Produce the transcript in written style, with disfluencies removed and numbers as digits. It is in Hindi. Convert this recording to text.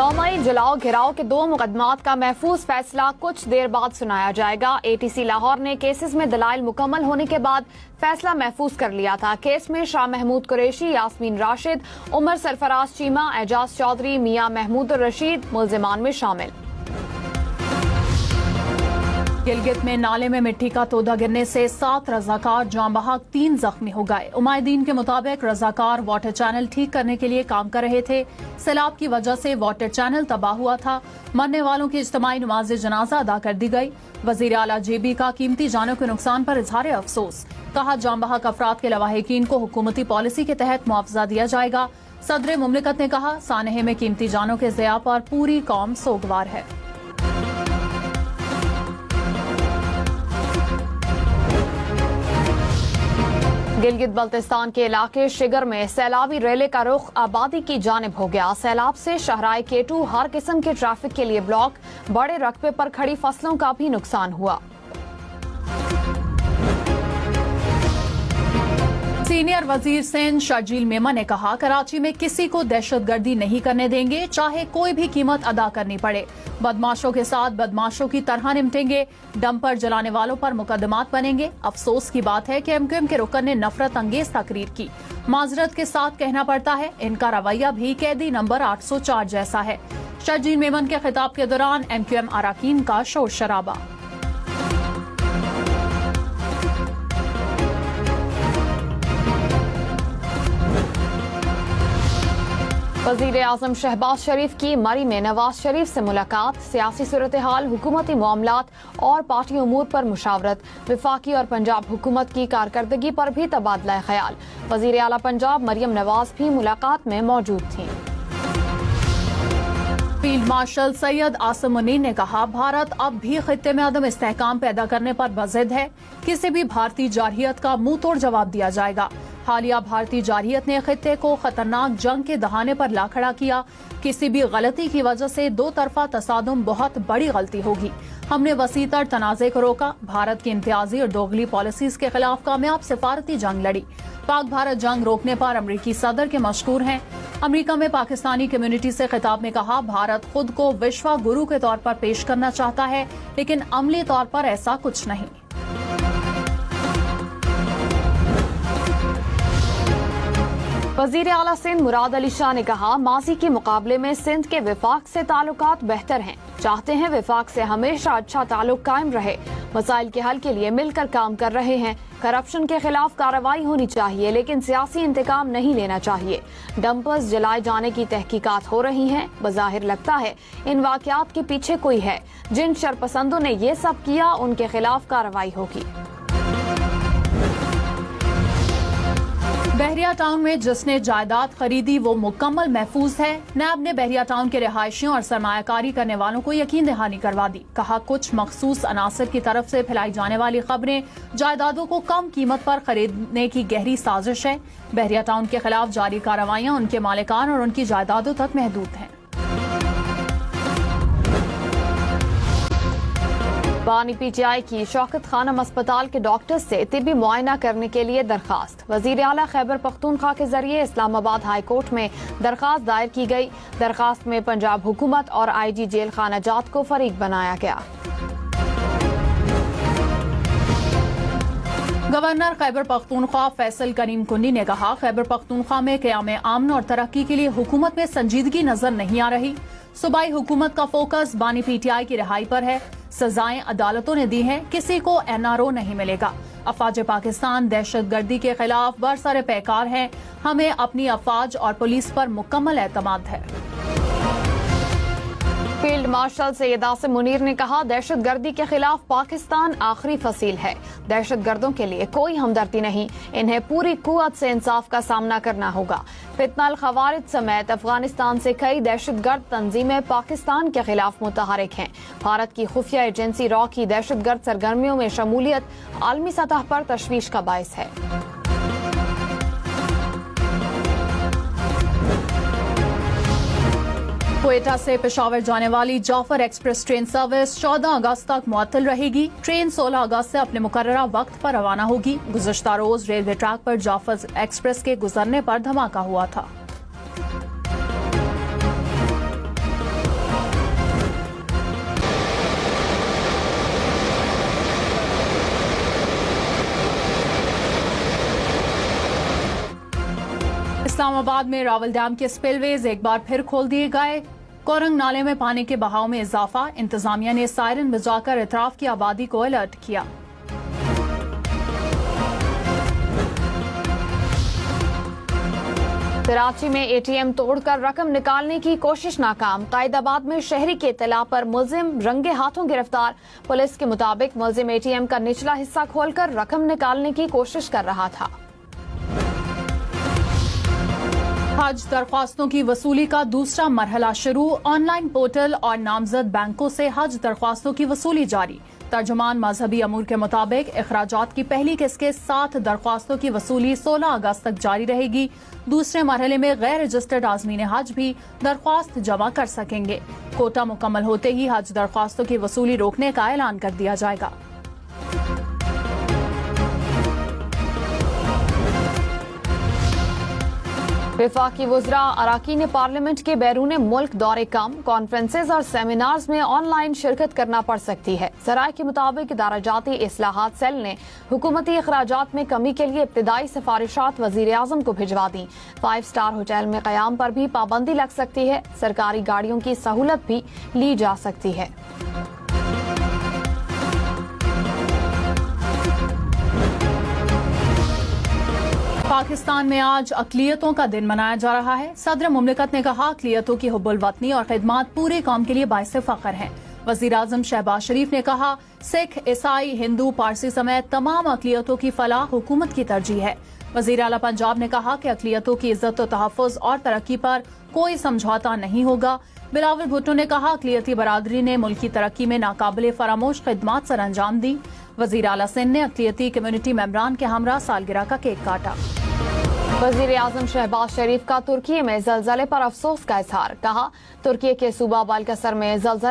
9 मई जलाओ घिराव के 2 मुकदमात का महफूज फैसला कुछ देर बाद सुनाया जाएगा। एटीसी लाहौर ने केसेस में दलाइल मुकम्मल होने के बाद फैसला महफूज कर लिया था। केस में शाह महमूद कुरैशी, यास्मीन राशिद, उमर सरफराज चीमा, एजाज चौधरी, मियां महमूद रशीद मुल्जिमान में शामिल। गिलगित में नाले में मिट्टी का तोदा गिरने से 7 रजाकार जान बहक 3 जख्मी हो गए। उमायदीन के मुताबिक रजाकार वाटर चैनल ठीक करने के लिए काम कर रहे थे। सैलाब की वजह से वाटर चैनल तबाह हुआ था। मरने वालों की इज्तिमाई नमाज जनाजा अदा कर दी गई। वजीर आला जेबी का कीमती जानों के नुकसान पर इजहार अफसोस। कहा, जान बहक अफराद के लवाहिकीन को हुकूमती पॉलिसी के तहत मुआवजा दिया जाएगा। सदर मुमलिकत ने कहा, सानहे में कीमती जानों के ज़िया पर पूरी कौम सोगवार है। गिलगित बल्तिस्तान के इलाके शिगर में सैलाबी रेले का रुख आबादी की जानिब हो गया। सैलाब से शहराए केटू हर किस्म के ट्रैफिक के लिए ब्लॉक। बड़े रकबे पर खड़ी फसलों का भी नुकसान हुआ। सीनियर वजीर सिंध शर्जील मेमन ने कहा, कराची में किसी को दहशतगर्दी नहीं करने देंगे, चाहे कोई भी कीमत अदा करनी पड़े। बदमाशों के साथ बदमाशों की तरह निपटेंगे। डंपर जलाने वालों पर मुकदमात बनेंगे। अफसोस की बात है कि एमक्यूएम के रुकन ने नफरत अंगेज तकरीर की। माजरत के साथ कहना पड़ता है, इनका रवैया भी कैदी नंबर 804 जैसा है। शर्जील मेमन के खिताब के दौरान एमक्यूएम अराकीन का शोर शराबा। वजीर आजम शहबाज शरीफ की मरी में नवाज शरीफ से मुलाकात। सियासी सूरत हाल, हुकूमती मामलात और पार्टी उमूर पर मुशावरत। विफाकी और पंजाब हुकूमत की कारकर्दगी पर भी तबादला ख्याल। वजीर आला पंजाब मरियम नवाज भी मुलाकात में मौजूद थीं। फील्ड मार्शल सैयद आसिम मुनीर ने कहा, भारत अब भी खित्ते में अदम इस्तेहकाम पैदा करने पर बज़िद है। किसी भी भारतीय जारहियत का मुंह तोड़ जवाब दिया जाएगा। हालिया भारतीय जारहियत ने खित्ते को खतरनाक जंग के दहाने पर ला खड़ा किया। किसी भी गलती की वजह से 2 तरफा तसादुम बहुत बड़ी गलती होगी। हमने वसीतर तनाज़े को रोका। भारत की इम्तियाजी और दोगली पॉलिसीज के खिलाफ कामयाब सिफारती जंग लड़ी। पाक भारत जंग रोकने पर अमरीकी सदर के मशकूर हैं। अमरीका में पाकिस्तानी कम्युनिटी से खिताब में कहा, भारत खुद को विश्व गुरु के तौर पर पेश करना चाहता है, लेकिन अमली तौर पर ऐसा कुछ नहीं। वजीर आला सिंध मुराद अली शाह ने कहा, माजी के मुकाबले में सिंध के विफाक से ताल्लुकात बेहतर हैं। चाहते हैं विफाक से हमेशा अच्छा ताल्लुक कायम रहे। मसाइल के हल के लिए मिलकर काम कर रहे हैं। करप्शन के खिलाफ कार्रवाई होनी चाहिए, लेकिन सियासी इंतकाम नहीं लेना चाहिए। डंपर्स जलाए जाने की तहकीकात हो रही हैं। बज़ाहिर लगता है इन वाकयात के पीछे कोई है। जिन शरपसंदों ने ये सब किया, उनके खिलाफ कार्रवाई होगी। बहरिया टाउन में जिसने जायदाद खरीदी वो मुकम्मल महफूज है। नैब ने बहरिया टाउन के रिहायशियों और सरमायाकारी करने वालों को यकीन दहानी करवा दी। कहा, कुछ मखसूस अनासर की तरफ से फैलाई जाने वाली खबरें जायदादों को कम कीमत पर खरीदने की गहरी साजिश है। बहरिया टाउन के खिलाफ जारी कार्रवाइयां उनके मालिकान और उनकी जायदादों तक महदूद हैं। बानी पीटीआई की शौकत खानम अस्पताल के डॉक्टर से तिब्बी मुआयना करने के लिए दरखास्त। वजीर आला खैबर पख्तूनख्वा के जरिए इस्लामाबाद हाई कोर्ट में दरखास्त दायर की गई। दरखास्त में पंजाब हुकूमत और IG जेल खाना जात को फरीक बनाया गया। गवर्नर खैबर पख्तूनख्वा फैसल करीम कुन्नी ने कहा, खैबर पख्तूनख्वा में क़याम आमन और तरक्की के लिए हुकूमत में संजीदगी नजर नहीं आ रही। सूबाई हुकूमत का फोकस बानी पीटीआई की रिहाई पर है। सजाएं अदालतों ने दी हैं, किसी को NRO नहीं मिलेगा। अफवाज पाकिस्तान दहशतगर्दी के खिलाफ बरसरे पैकार हैं। हमें अपनी अफवाज और पुलिस पर मुकम्मल एतमाद है। फील्ड मार्शल सैयद आसिम मुनीर ने कहा, दहशतगर्दी के खिलाफ पाकिस्तान आखिरी फसील है। दहशतगर्दों के लिए कोई हमदर्दी नहीं। इन्हें पूरी कुव्वत से इंसाफ का सामना करना होगा। फितनल खवारिज समेत अफगानिस्तान से कई दहशतगर्द तंजीमें पाकिस्तान के खिलाफ मुतहरिक हैं। भारत की खुफिया एजेंसी रॉ की दहशतगर्द सरगर्मियों में शमूलियत आलमी सतह पर तशवीश का बायस है। क्वेटा से पेशावर जाने वाली जाफर एक्सप्रेस ट्रेन सर्विस 14 अगस्त तक मुअत्तल रहेगी। ट्रेन 16 अगस्त से अपने मुकर्ररा वक्त पर रवाना होगी। गुज़श्ता रोज रेलवे ट्रैक पर जाफर एक्सप्रेस के गुजरने पर धमाका हुआ था। इस्लामाबाद में रावल डैम के स्पिलवेज एक बार फिर खोल दिए गए। कोरंग नाले में पानी के बहाव में इजाफा, इंतजामिया ने सायरन बजाकर इतराफ की आबादी को अलर्ट किया। कराची में एटीएम तोड़कर रकम निकालने की कोशिश नाकाम। कायदाबाद में शहरी के इत्तला पर मुलजिम रंगे हाथों गिरफ्तार। पुलिस के मुताबिक मुलजिम एटीएम का निचला हिस्सा खोलकर रकम निकालने की कोशिश कर रहा था। हज दरख्वास्तों की वसूली का दूसरा मरहला शुरू। ऑनलाइन पोर्टल और नामजद बैंकों से हज दरख्वास्तों की वसूली जारी। तर्जुमान मजहबी अमूर के मुताबिक अखराजात की पहली किस्त के 7 दरख्वास्तों की वसूली 16 अगस्त तक जारी रहेगी। दूसरे मरहले में गैर रजिस्टर्ड आज़मीन हज भी दरख्वास्त जमा कर सकेंगे। कोटा मुकम्मल होते ही हज दरख्वास्तों की वसूली रोकने का ऐलान कर दिया जाएगा। वफाकी वुज़रा अराकीन पार्लियामेंट के बैरून मुल्क दौरे कम। कॉन्फ्रेंसेज और सेमिनार्स में ऑनलाइन शिरकत करना पड़ सकती है। सराय के मुताबिक इदाराजाती इस्लाहात सेल ने हुकूमती अखराजात में कमी के लिए इब्तदाई सिफारिशात वज़ीर आज़म को भिजवा दी। 5 स्टार होटल में क़याम पर भी पाबंदी लग सकती है। सरकारी गाड़ियों की सहूलत भी ली जा सकती है। पाकिस्तान में आज अक़लियतों का दिन मनाया जा रहा है। सदर मुमलिकत ने कहा, अक़लियतों की हुब्बुल वतनी और खिदमत पूरे कौम के लिए बाइसे फ़ख्र हैं। वज़ीर आज़म शहबाज शरीफ ने कहा, सिख, ईसाई, हिंदू, पारसी समेत तमाम अक़लियतों की फलाह हुकूमत की तरजीह है। वज़ीर आला पंजाब ने कहा कि अक़लियतों की इज्जत, तहफ़्फ़ुज़ और तरक्की पर कोई समझौता नहीं होगा। बिलावल भुट्टो ने कहा, अक़लियती बरादरी ने मुल्क की तरक्की में नाकाबिले फरामोश खिदमत सर अंजाम दी। वज़ीर आला सिंध ने अक़लियती कम्युनिटी मेंबरान के हमरा सालगिरह का केक काटा। वज़ीर आज़म शहबाज शरीफ का तुर्की में ज़लज़ले पर अफसोस का इजहार। कहा, तुर्की के सूबा बालकसर में ज़लज़ला